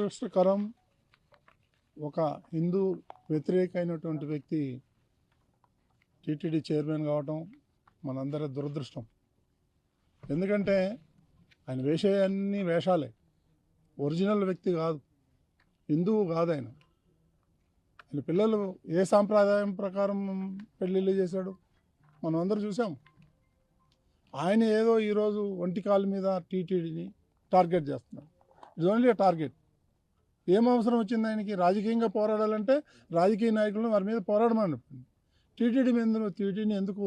దురదృష్టకరం. ఒక హిందూ వ్యతిరేకమైనటువంటి వ్యక్తి టీటీడీ చైర్మన్ కావటం మనందరి దురదృష్టం. ఎందుకంటే ఆయన వేసే అన్ని వేషాలే, ఒరిజినల్ వ్యక్తి కాదు, హిందువు కాదు. ఆయన పిల్లలు ఏ సాంప్రదాయం ప్రకారం పెళ్ళిళ్ళు చేశాడు మనం అందరూ చూసాం. ఆయన ఏదో ఈరోజు ఒంటి కాలు మీద టీటీడీని టార్గెట్ చేస్తున్నాడు. It's only target. ఏం అవసరం వచ్చింది ఆయనకి? రాజకీయంగా పోరాడాలంటే రాజకీయ నాయకులను వారి మీద పోరాడమని టీటీడీని ఎందుకు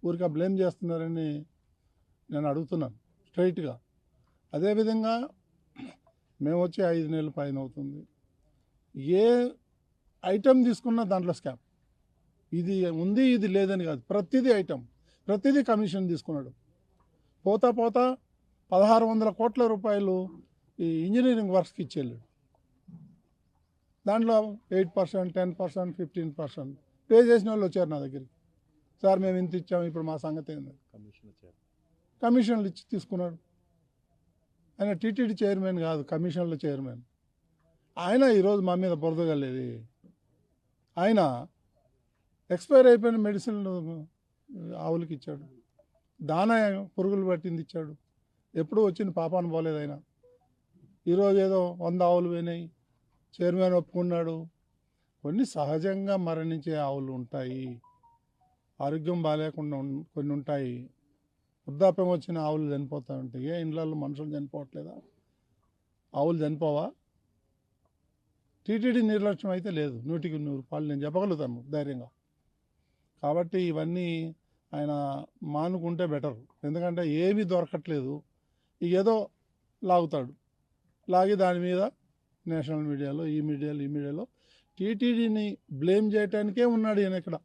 ఊరికే బ్లేమ్ చేస్తున్నారని నేను అడుగుతున్నాను స్ట్రైట్గా. అదేవిధంగా మేము వచ్చి 5 నెలల పైన అవుతుంది. ఏ ఐటెం తీసుకున్నా దాంట్లో స్కామ్. ఇది ఉంది ఇది లేదని కాదు, ప్రతిదీ ఐటెం, ప్రతిదీ కమిషన్ తీసుకున్నాడు. పోతా 1600 కోట్ల రూపాయలు ఈ ఇంజనీరింగ్ వర్క్స్కి ఇచ్చేళ్ళాడు. దాంట్లో 8%, 10%, 15% పే చేసిన వాళ్ళు వచ్చారు నా దగ్గరికి. సార్ మేము ఇంత ఇచ్చాము, ఇప్పుడు మా సంగతి ఏంది? కమిషన్లు ఇచ్చి తీసుకున్నాడు. ఆయన టీటీడీ చైర్మన్ కాదు, కమిషన్ల చైర్మన్. ఆయన ఈరోజు మా మీద బురదగలేదు. ఆయన ఎక్స్పైర్ అయిపోయిన మెడిసిన్ ఆవులకి ఇచ్చాడు, దానా పురుగులు పట్టింది ఇచ్చాడు. ఎప్పుడు వచ్చింది పాపాను పోలేదు ఆయన. ఈరోజు ఏదో 100 ఆవులు పోయినాయి, చైర్మన్ ఒప్పుకున్నాడు. కొన్ని సహజంగా మరణించే ఆవులు ఉంటాయి, ఆరోగ్యం బాగాలేకుండా కొన్ని ఉంటాయి, వృద్ధాప్యం వచ్చిన ఆవులు చనిపోతూ ఉంటాయి. ఏ ఇండ్లలో మనుషులు చనిపోవట్లేదా? ఆవులు చనిపోవా? టీటీడీ నిర్లక్ష్యం అయితే లేదు, 100కి 100 నేను చెప్పగలుగుతాను ధైర్యంగా. కాబట్టి ఇవన్నీ ఆయన మానుకుంటే బెటర్. ఎందుకంటే ఏమీ దొరకట్లేదు, ఏదో లాగుతాడు. లాగి దాని మీద నేషనల్ మీడియాలో ఈ మీడియాలో టీటీడీని బ్లేమ్ చేయటానికే ఉన్నాడు ఈయన ఇక్కడ.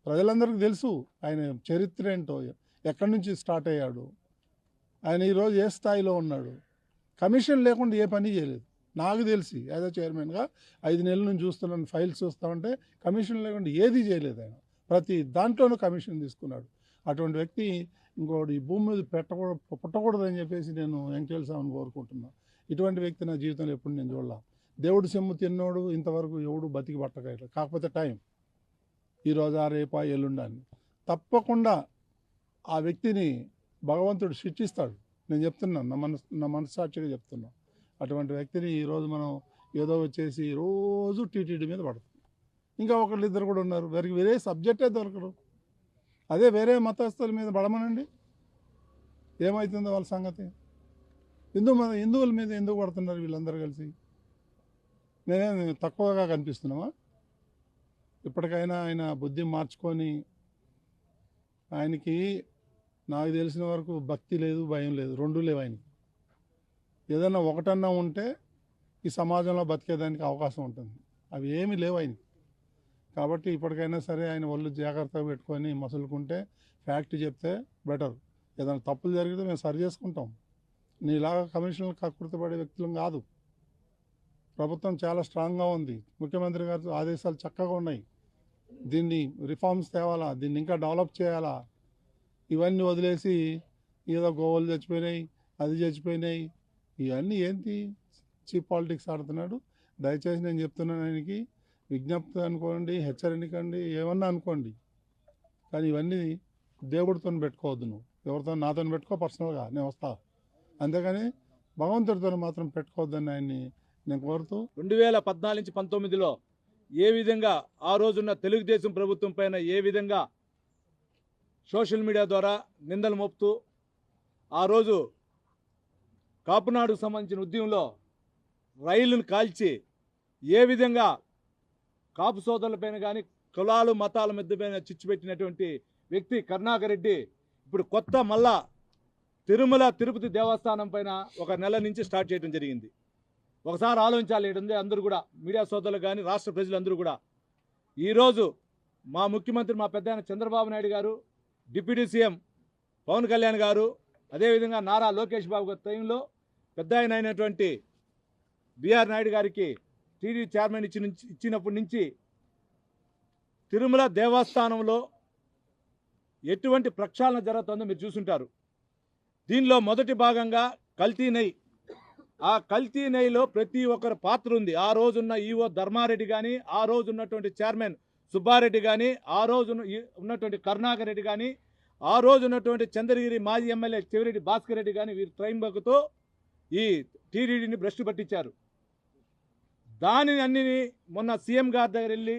ప్రజలందరికీ తెలుసు ఆయన చరిత్ర ఏంటో, ఎక్కడి నుంచి స్టార్ట్ అయ్యాడు, ఆయన ఈరోజు ఏ స్థాయిలో ఉన్నాడు. కమిషన్ లేకుండా ఏ పని చేయలేదు నాకు తెలిసి. యాజ్ అ చైర్మన్గా 5 నెలల నుంచి చూస్తున్నాను, ఫైల్స్ చూస్తామంటే కమిషన్ లేకుండా ఏది చేయలేదు ఆయన. ప్రతి దాంట్లోనూ కమిషన్ తీసుకున్నాడు. అటువంటి వ్యక్తి ఇంకోటి ఈ భూమి మీద పుట్టకూడదని చెప్పేసి నేను వెంకటేశ్వరరావుని కోరుకుంటున్నాను. ఇటువంటి వ్యక్తి నా జీవితంలో ఎప్పుడు నేను చూడలా. దేవుడు సొమ్ము తిన్నోడు ఇంతవరకు ఎవడు బతికి పట్టగలరు. కాకపోతే టైం, ఈరోజు రేపా ఎల్లుండా అని. తప్పకుండా ఆ వ్యక్తిని భగవంతుడు శిక్షిస్తాడు. నేను చెప్తున్నాను, నా మనస్సాక్షిగా చెప్తున్నాను. అటువంటి వ్యక్తిని ఈరోజు మనం ఏదో వచ్చేసి రోజు టీటీడీ మీద పడుతుంది. ఇంకా ఒకళ్ళిద్దరు కూడా ఉన్నారు, వేరే సబ్జెక్టే దొరకరు. అదే వేరే మతస్థుల మీద పడమనండి, ఏమవుతుందో వాళ్ళ సంగతి. హిందువుల మీద ఎందుకు పడుతున్నారు వీళ్ళందరూ కలిసి? నేనేం తక్కువగా కనిపిస్తున్నామా? ఇప్పటికైనా ఆయన బుద్ధి మార్చుకొని, ఆయనకి నాకు తెలిసిన వరకు భక్తి లేదు, భయం లేదు, రెండూ లేవు ఆయనకి. ఏదన్నా ఒకటన్నా ఉంటే ఈ సమాజంలో బతికేదానికి అవకాశం ఉంటుంది, అవి ఏమీ లేవు ఆయనకి. కాబట్టి ఇప్పటికైనా సరే ఆయన వాళ్ళు జాగ్రత్తగా పెట్టుకొని మసులుకుంటే, ఫ్యాక్ట్ చెప్తే బెటర్. ఏదైనా తప్పులు జరిగితే మేము సరి చేసుకుంటాం. నీలాగా కమిషన్లు కక్కుర్తిపడే వ్యక్తులం కాదు. ప్రభుత్వం చాలా స్ట్రాంగ్గా ఉంది, ముఖ్యమంత్రి గారి ఆదేశాలు చక్కగా ఉన్నాయి. దీన్ని రిఫార్మ్స్ తేవాలా, దీన్ని ఇంకా డెవలప్ చేయాలా. ఇవన్నీ వదిలేసి ఏదో గోవులు చచ్చిపోయినాయి, అది చచ్చిపోయినాయి, ఇవన్నీ ఏంటి చీప్ పాలిటిక్స్ ఆడుతున్నాడు. దయచేసి నేను చెప్తున్నాను, ఆయనకి విజ్ఞప్తి అనుకోండి, హెచ్చరికండి, ఏమన్నా అనుకోండి, కానీ ఇవన్నీ దేవుడితో పెట్టుకోవద్దు. నువ్వు ఎవరితో, నాతో పెట్టుకో పర్సనల్గా, నేను వస్తా. అంతేగాని భగవంతుడితో మాత్రం పెట్టుకోవద్దని ఆయన్ని నేను కోరుతూ. 2014 నుంచి 19లో ఏ విధంగా ఆ రోజున్న తెలుగుదేశం ప్రభుత్వం పైన ఏ విధంగా సోషల్ మీడియా ద్వారా నిందలు మోపుతూ, ఆ రోజు కాపునాడుకు సంబంధించిన ఉద్యమంలో రైలును కాల్చి ఏ విధంగా కాపు సోదరులపైన కానీ కులాలు మతాల మధ్య పైన చిచ్చు పెట్టినటువంటి వ్యక్తి కరుణాకర్ రెడ్డి ఇప్పుడు కొత్త మళ్ళా తిరుమల తిరుపతి దేవస్థానం పైన 1 నెల నుంచి స్టార్ట్ చేయడం జరిగింది. ఒకసారి ఆలోచించాలి అందరూ కూడా, మీడియా సోదరులు కానీ రాష్ట్ర ప్రజలందరూ కూడా. ఈరోజు మా ముఖ్యమంత్రి, మా పెద్ద చంద్రబాబు నాయుడు గారు, డిప్యూటీ సీఎం పవన్ కళ్యాణ్ గారు, అదేవిధంగా నారా లోకేష్ బాబు గారి టైంలో పెద్ద అయినటువంటి బిఆర్ నాయుడు గారికి టీడీ చైర్మన్ ఇచ్చినప్పటి నుంచి తిరుమల దేవస్థానంలో ఎటువంటి ప్రక్షాళన జరుగుతుందో మీరు చూసుంటారు. దీనిలో మొదటి భాగంగా కల్తీ నెయ్యి ఆ కల్తీ నెయ్యిలో ప్రతి ఒక్కరి పాత్ర ఉంది. ఆ రోజున్న ఈఓ ధర్మారెడ్డి కానీ, ఆ రోజు ఉన్నటువంటి చైర్మన్ సుబ్బారెడ్డి కానీ, ఆ రోజు ఉన్నటువంటి కరుణాకర్ రెడ్డి కానీ, ఆ రోజు ఉన్నటువంటి చంద్రగిరి మాజీ ఎమ్మెల్యే చెవిరెడ్డి భాస్కర్ రెడ్డి కానీ వీరు ట్రైంబకుతో ఈ టీడీడీని భ్రష్టు పట్టించారు. దానిని అన్నిని మొన్న సీఎం గారి దగ్గర వెళ్ళి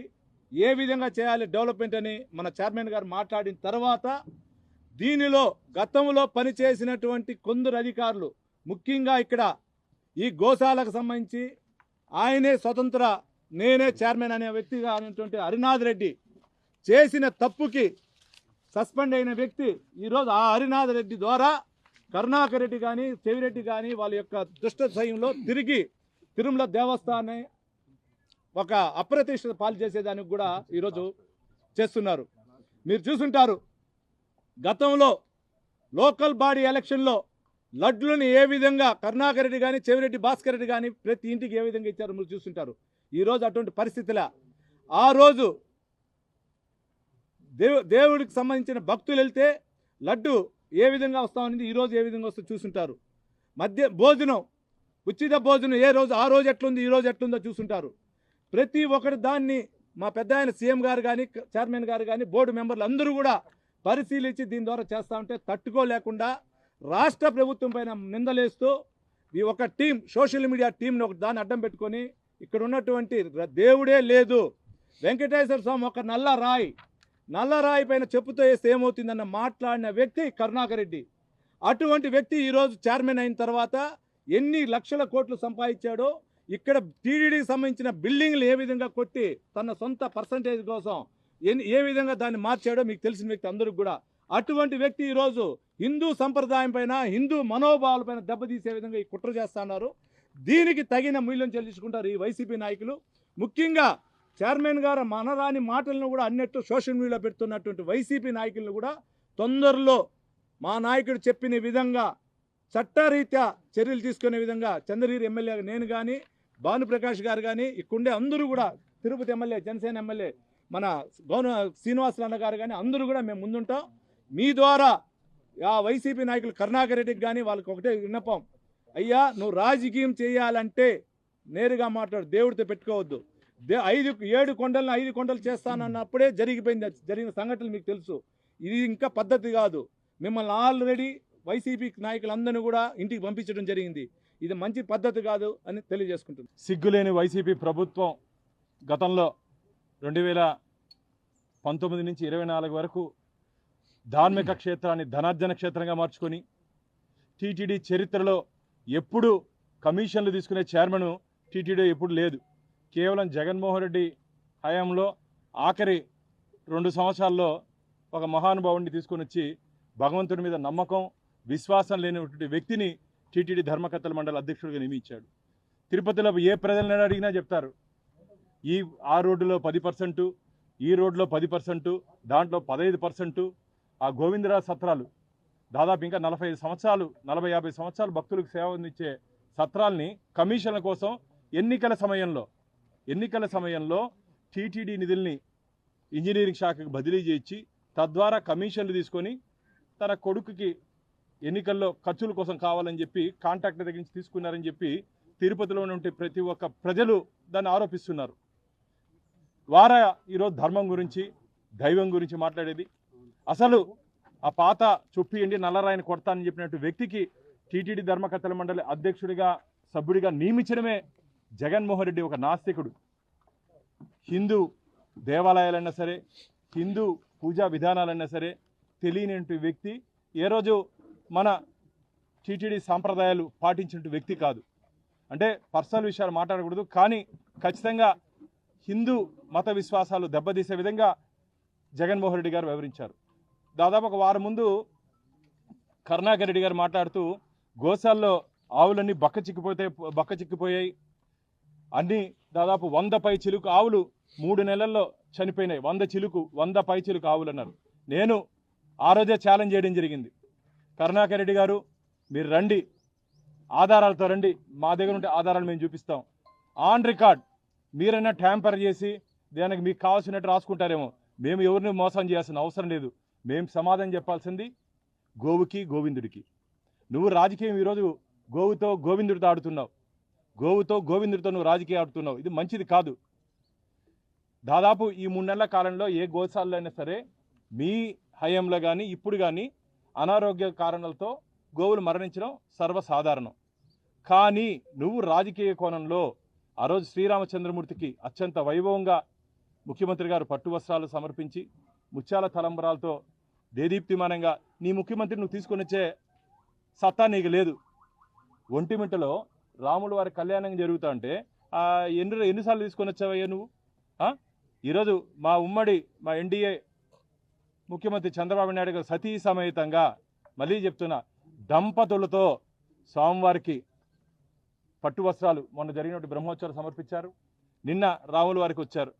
ఏ విధంగా చేయాలి డెవలప్మెంట్ అని మన చైర్మన్ గారు మాట్లాడిన తర్వాత దీనిలో గతంలో పనిచేసినటువంటి కొందరు అధికారులు, ముఖ్యంగా ఇక్కడ ఈ గోశాలకు సంబంధించి ఆయనే స్వతంత్ర నేనే చైర్మన్ అనే వ్యక్తిగా అనేటువంటి హరినాథ్ రెడ్డి చేసిన తప్పుకి సస్పెండ్ అయిన వ్యక్తి ఈరోజు ఆ హరినాథ్ రెడ్డి ద్వారా కరుణాకర్ రెడ్డి కానీ చెవిరెడ్డి కానీ వాళ్ళ యొక్క దుష్ట సయంలో తిరిగి తిరుమల దేవస్థానాన్ని ఒక అప్రతిష్ఠిత పాలు చేసేదానికి కూడా ఈరోజు చేస్తున్నారు. మీరు చూసుంటారు గతంలో లోకల్ బాడీ ఎలక్షన్లో లడ్లను ఏ విధంగా కరుణాకర్ రెడ్డి కానీ చెవిరెడ్డి భాస్కర్ రెడ్డి కానీ ప్రతి ఇంటికి ఏ విధంగా ఇచ్చారో మీరు చూస్తుంటారు. ఈరోజు అటువంటి పరిస్థితుల ఆ రోజు దేవుడికి సంబంధించిన భక్తులు వెళ్తే లడ్డు ఏ విధంగా వస్తామనేది ఈరోజు ఏ విధంగా వస్తుందో చూస్తుంటారు. భోజనం ఉచిత భోజనం ఏ రోజు ఆ రోజు ఎట్లుంది ఈ రోజు ఎట్లుందో చూస్తుంటారు. ప్రతి ఒక్కరు దాన్ని మా పెద్ద ఆయన సీఎం గారు కానీ చైర్మన్ గారు కానీ బోర్డు మెంబర్లు అందరూ కూడా పరిశీలించి దీని ద్వారా చేస్తూ ఉంటే తట్టుకోలేకుండా రాష్ట్ర ప్రభుత్వం పైన నిందలేస్తూ ఈ ఒక టీం సోషల్ మీడియా టీంని ఒక దాన్ని అడ్డం పెట్టుకొని ఇక్కడ ఉన్నటువంటి దేవుడే లేదు, వెంకటేశ్వర స్వామి ఒక నల్ల రాయి పైన చెప్పుతో వేస్తే ఏమవుతుందన్న మాట్లాడిన వ్యక్తి కరుణాకర్ రెడ్డి. అటువంటి వ్యక్తి ఈరోజు చైర్మన్ అయిన తర్వాత ఎన్ని లక్షల కోట్లు సంపాదించాడో, ఇక్కడ టీడీడీకి సంబంధించిన బిల్డింగ్లు ఏ విధంగా కొట్టి తన సొంత పర్సంటేజ్ కోసం ఏ విధంగా దాన్ని మార్చాడో మీకు తెలిసిన వ్యక్తి అందరికి కూడా. అటువంటి వ్యక్తి ఈరోజు హిందూ సంప్రదాయం పైన హిందూ మనోభావాల పైన దెబ్బతీసే విధంగా ఈ కుట్ర చేస్తున్నారు. దీనికి తగిన మూల్యం చెల్లించుకుంటారు ఈ వైసీపీ నాయకులు. ముఖ్యంగా చైర్మన్ గారు మనరాని మాటలను కూడా అన్నట్టు సోషల్ మీడియాలో పెడుతున్నటువంటి వైసీపీ నాయకులను కూడా తొందరలో మా నాయకుడు చెప్పిన విధంగా చట్టరీత్యా చర్యలు తీసుకునే విధంగా చంద్రగిరి ఎమ్మెల్యే నేను కానీ భానుప్రకాష్ గారు కానీ ఇక్కడే అందరూ కూడా తిరుపతి ఎమ్మెల్యే జనసేన ఎమ్మెల్యే మన శ్రీనివాసులు అన్న గారు కానీ అందరూ కూడా మేము ముందుంటాం. మీ ద్వారా ఆ వైసీపీ నాయకులు కరుణాకర్ రెడ్డికి కానీ వాళ్ళకి ఒకటే విన్నపం, అయ్యా నువ్వు రాజకీయం చేయాలంటే నేరుగా మాట్లాడు, దేవుడితో పెట్టుకోవద్దు. 7 కొండలను 5 కొండలు చేస్తానన్నప్పుడే జరిగిన సంఘటనలు మీకు తెలుసు. ఇది ఇంకా పద్ధతి కాదు. మిమ్మల్ని ఆల్రెడీ వైసీపీ నాయకులందరినీ కూడా ఇంటికి పంపించడం జరిగింది. ఇది మంచి పద్ధతి కాదు అని తెలియజేసుకుంటుంది. సిగ్గులేని వైసీపీ ప్రభుత్వం గతంలో 2019 నుంచి 24 వరకు ధార్మిక క్షేత్రాన్ని ధనార్జన క్షేత్రంగా మార్చుకొని టీటీడీ చరిత్రలో ఎప్పుడు కమిషన్లు తీసుకునే చైర్మన్ టీటీడీ ఎప్పుడు లేదు. కేవలం జగన్మోహన్ రెడ్డి హయాంలో ఆఖరి 2 సంవత్సరాల్లో ఒక మహానుభావుడిని తీసుకొని వచ్చి భగవంతుడి మీద నమ్మకం విశ్వాసం లేనటువంటి వ్యక్తిని టీటీడీ ధర్మకర్తల మండలి అధ్యక్షుడిగా నియమించాడు. తిరుపతిలో ఏ ప్రజలను అడిగినా చెప్తారు, ఆ రోడ్డులో 10%, ఈ రోడ్లో 10%, దాంట్లో 15%. ఆ గోవిందరాజు సత్రాలు దాదాపు ఇంకా 45 సంవత్సరాలు 40-50 సంవత్సరాలు భక్తులకు సేవ అందించే సత్రాల్ని కమిషన్ల కోసం ఎన్నికల సమయంలో టీటీడీ నిధుల్ని ఇంజనీరింగ్ శాఖకు బదిలీ చేయించి తద్వారా కమిషన్లు తీసుకొని తన కొడుకుకి ఎన్నికల్లో ఖర్చుల కోసం కావాలని చెప్పి కాంట్రాక్టర్ దగ్గర నుంచి తీసుకున్నారని చెప్పి తిరుపతిలో ఉండే ప్రతి ఒక్క ప్రజలు దాన్ని ఆరోపిస్తున్నారు. వారా ఈరోజు ధర్మం గురించి దైవం గురించి మాట్లాడేది. అసలు ఆ పాత చొప్పియండి నల్లరాయిని కొడతానని చెప్పినట్టు వ్యక్తికి టీటీడీ ధర్మకర్తల మండలి అధ్యక్షుడిగా సభ్యుడిగా నియమించడమే జగన్మోహన్ రెడ్డి ఒక నాస్తికుడు. హిందూ దేవాలయాలైనా సరే హిందూ పూజా విధానాలైనా సరే తెలియని వ్యక్తి ఏ రోజు మన టీటీడీ సాంప్రదాయాలు పాటించిన వ్యక్తి కాదు. అంటే పర్సనల్ విషయాలు మాట్లాడకూడదు, కానీ ఖచ్చితంగా హిందూ మత విశ్వాసాలు దెబ్బతీసే విధంగా జగన్మోహన్ రెడ్డి గారు వివరించారు. దాదాపు ఒక వారం ముందు కరుణాకర్ రెడ్డి గారు మాట్లాడుతూ గోశాల్లో ఆవులన్నీ బక్క చిక్కిపోయాయి, అన్నీ దాదాపు 100 పై చిలుకు ఆవులు 3 నెలల్లో చనిపోయినాయి. 100 పై చిలుకు ఆవులు అన్నారు. నేను ఆ రోజే ఛాలెంజ్ చేయడం జరిగింది, కరుణాకర్ రెడ్డి గారు మీరు రండి, ఆధారాలతో రండి, మా దగ్గర ఉంటే ఆధారాలు మేము చూపిస్తాం. ఆన్ రికార్డ్ మీరైనా ట్యాంపర్ చేసి దానికి మీకు కావాల్సినట్టు రాసుకుంటారేమో, మేము ఎవరిని మోసం చేయాల్సిన అవసరం లేదు. మేము సమాధానం చెప్పాల్సింది గోవుకి గోవిందుడికి. నువ్వు రాజకీయం ఈరోజు గోవుతో గోవిందుడితో ఆడుతున్నావు, గోవుతో గోవిందుడితో నువ్వు రాజకీయం ఆడుతున్నావు. ఇది మంచిది కాదు. దాదాపు ఈ 3 నెలల కాలంలో ఏ గోశాలలో అయినా సరే మీ హయాంలో కానీ ఇప్పుడు కానీ అనారోగ్య కారణాలతో గోవులు మరణించడం సర్వసాధారణం. కానీ నువ్వు రాజకీయ కోణంలో ఆ రోజు శ్రీరామచంద్రమూర్తికి అత్యంత వైభవంగా ముఖ్యమంత్రి గారు పట్టు వస్త్రాలు సమర్పించి ముత్యాల తలంబరాలతో దేదీప్తిమానంగా నీ ముఖ్యమంత్రి నువ్వు తీసుకొని వచ్చే సత్తా నీకు లేదు. ఒంటిమిట్టలో రాముల వారి కళ్యాణం జరుగుతా అంటే ఎన్నిసార్లు తీసుకొని వచ్చావయ్యా నువ్వు? ఈరోజు మా ఎన్డీఏ ముఖ్యమంత్రి చంద్రబాబు నాయుడు గారు సతీ సమేతంగా మళ్ళీ చెప్తున్నా దంపతులతో స్వామివారికి పట్టు వస్త్రాలు మొన్న జరిగినట్టు బ్రహ్మోత్సవాలు సమర్పించారు. నిన్న రాముల వారికి వచ్చారు.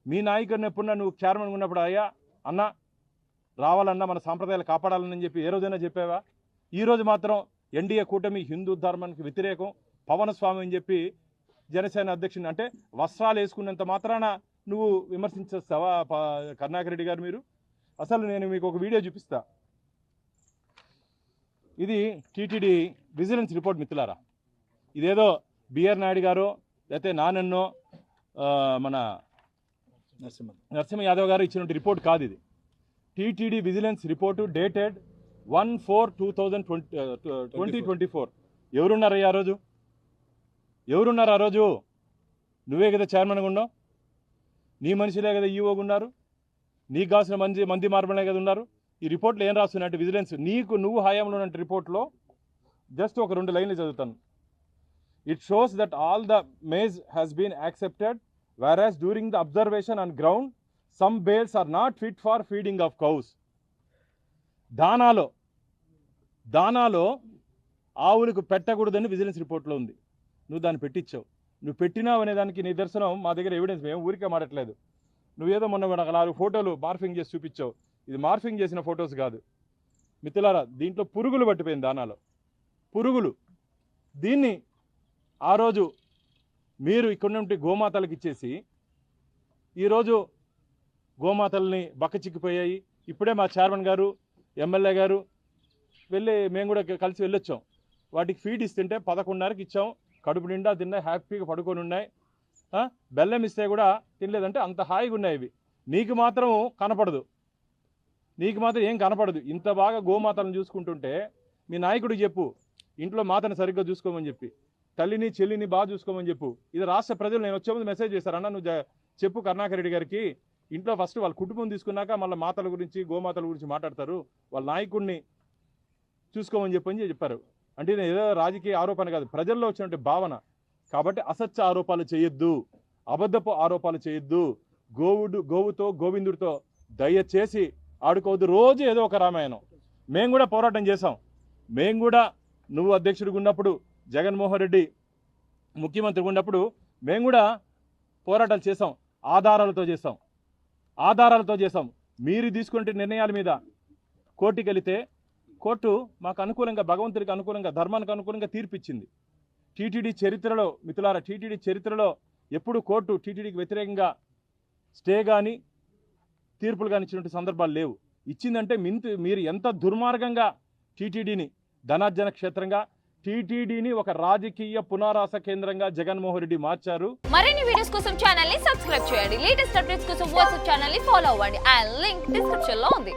మీ నాయకుడిని ఎప్పుడన్నా నువ్వు చైర్మన్ ఉన్నప్పుడు అయ్యా అన్న రావాలన్నా మన సాంప్రదాయాలు కాపాడాలని చెప్పి ఏ రోజైనా చెప్పావా? ఈరోజు మాత్రం ఎన్డీఏ కూటమి హిందూ ధర్మానికి వ్యతిరేకం, పవన స్వామి అని చెప్పి జనసేన అధ్యక్షుని అంటే వస్త్రాలు వేసుకున్నంత మాత్రాన నువ్వు విమర్శించేస్తావా కరుణాకర్ రెడ్డి గారు? మీరు అసలు నేను మీకు ఒక వీడియో చూపిస్తా. ఇది టీటీడీ విజిలెన్స్ రిపోర్ట్ మిత్రులారా. ఇదేదో బిఆర్ నాయుడు గారు లేకపోతే నానన్నో మన నరసింహ యాదవ్ గారు ఇచ్చిన రిపోర్ట్ కాదు. ఇది టీటీడీ విజిలెన్స్ రిపోర్టు డేటెడ్ 1/4/2024. ఎవరున్నారయ్యా ఆ రోజు? ఎవరున్నారు ఆ రోజు? నువ్వే కదా చైర్మన్గా ఉన్నావు, నీ మనుషులే కదా ఈఓగా ఉన్నారు, నీకు కావాల్సిన మంది మార్బలే కదా ఉన్నారు. ఈ రిపోర్ట్లో ఏం రాస్తున్నట్టు విజిలెన్స్ నువ్వు హయాంలో ఉన్న రిపోర్ట్లో జస్ట్ ఒక 2 లైన్లు చదువుతాను. It shows that all the maze has been accepted whereas during the observation on ground some bales are not fit for feeding of cows. దానాలో ఆవులకు పెట్టకూడదని విజిలెన్స్ రిపోర్ట్లో ఉంది. నువ్వు దాన్ని పెట్టించావు. నువ్వు పెట్టినావు అనే దానికి నిదర్శనం మా దగ్గర ఎవిడెన్స్. మేము ఊరికే మాడట్లేదు. నువ్వేదో మొన్న 4 ఫోటోలు మార్ఫింగ్ చేసి చూపించావు. ఇది మార్ఫింగ్ చేసిన ఫొటోస్ కాదు మిత్రులారా. దీంట్లో పురుగులు పట్టిపోయింది, దానాలో పురుగులు. దీన్ని ఆ రోజు మీరు ఇక్కడ నుండి గోమాతలకు ఇచ్చేసి ఈరోజు గోమాతల్ని బక్కచిక్కిపోయాయి. ఇప్పుడే మా చైర్మన్ గారు ఎమ్మెల్యే గారు మేము కూడా కలిసి వెళ్ళొచ్చాం. వాటికి ఫీడ్ ఇస్తుంటే 11:30కి ఇచ్చాం. కడుపు నిండా తిన్నాయి, హ్యాపీగా పడుకొని ఉన్నాయి. బెల్లం ఇస్తే కూడా తినలేదంటే అంత హాయిగా ఉన్నాయి ఇవి. నీకు మాత్రం కనపడదు, నీకు మాత్రం ఏం కనపడదు. ఇంత బాగా గోమాతలను చూసుకుంటుంటే మీ నాయకుడికి చెప్పు ఇంట్లో మాతను సరిగ్గా చూసుకోమని చెప్పి, తల్లిని చెల్లిని బాగా చూసుకోమని చెప్పు. ఇది రాష్ట్ర ప్రజలు నేను వచ్చే ముందు మెసేజ్ చేశారన్న, నువ్వు చెప్పు కరుణాకర్ రెడ్డి గారికి, ఇంట్లో ఫస్ట్ వాళ్ళ కుటుంబం తీసుకున్నాక మళ్ళీ మాతల గురించి గోమాతల గురించి మాట్లాడతారు, వాళ్ళ నాయకుడిని చూసుకోమని చెప్పని చెప్పారు. అంటే ఇది ఏదో రాజకీయ ఆరోపణ కాదు, ప్రజల్లో వచ్చినట్టు భావన. కాబట్టి అసత్య ఆరోపాలు చేయొద్దు, అబద్ధపు ఆరోపాలు చేయొద్దు. గోవుతో గోవిందుడితో దయచేసి ఆడుకోవద్దు. రోజు ఏదో ఒక రామాయణం. మేము కూడా పోరాటం చేసాం. మేము కూడా నువ్వు అధ్యక్షుడిగా ఉన్నప్పుడు, జగన్మోహన్ రెడ్డి ముఖ్యమంత్రిగా ఉన్నప్పుడు మేము కూడా పోరాటాలు చేసాం. ఆధారాలతో చేసాం. మీరు తీసుకునే నిర్ణయాల మీద కోర్టుకి వెళితే కోర్టు మాకు అనుకూలంగా, భగవంతుడికి అనుకూలంగా, ధర్మానికి అనుకూలంగా తీర్పిచ్చింది. టీటీడీ చరిత్రలో మిత్రులారా, టీటీడీ చరిత్రలో ఎప్పుడు కోర్టు టీటీడీకి వ్యతిరేకంగా స్టే కానీ తీర్పులు కానీ ఇచ్చినటువంటి సందర్భాలు లేవు. ఇచ్చిందంటే మీరు ఎంత దుర్మార్గంగా టీటీడీని ధనార్జన క్షేత్రంగా, టీటీడీని ఒక రాజకీయ పునరాస కేంద్రంగా జగన్మోహన్ రెడ్డి మార్చారు. మరిన్ని వీడియోస్ కోసం ఛానల్ ని సబ్స్క్రైబ్ చేయండి. లేటెస్ట్ అప్డేట్స్ కోసం వాట్సాప్ ఛానల్ ని ఫాలో అవ్వండి. ఆ లింక్ డిస్క్రిప్షన్ లో ఉంది.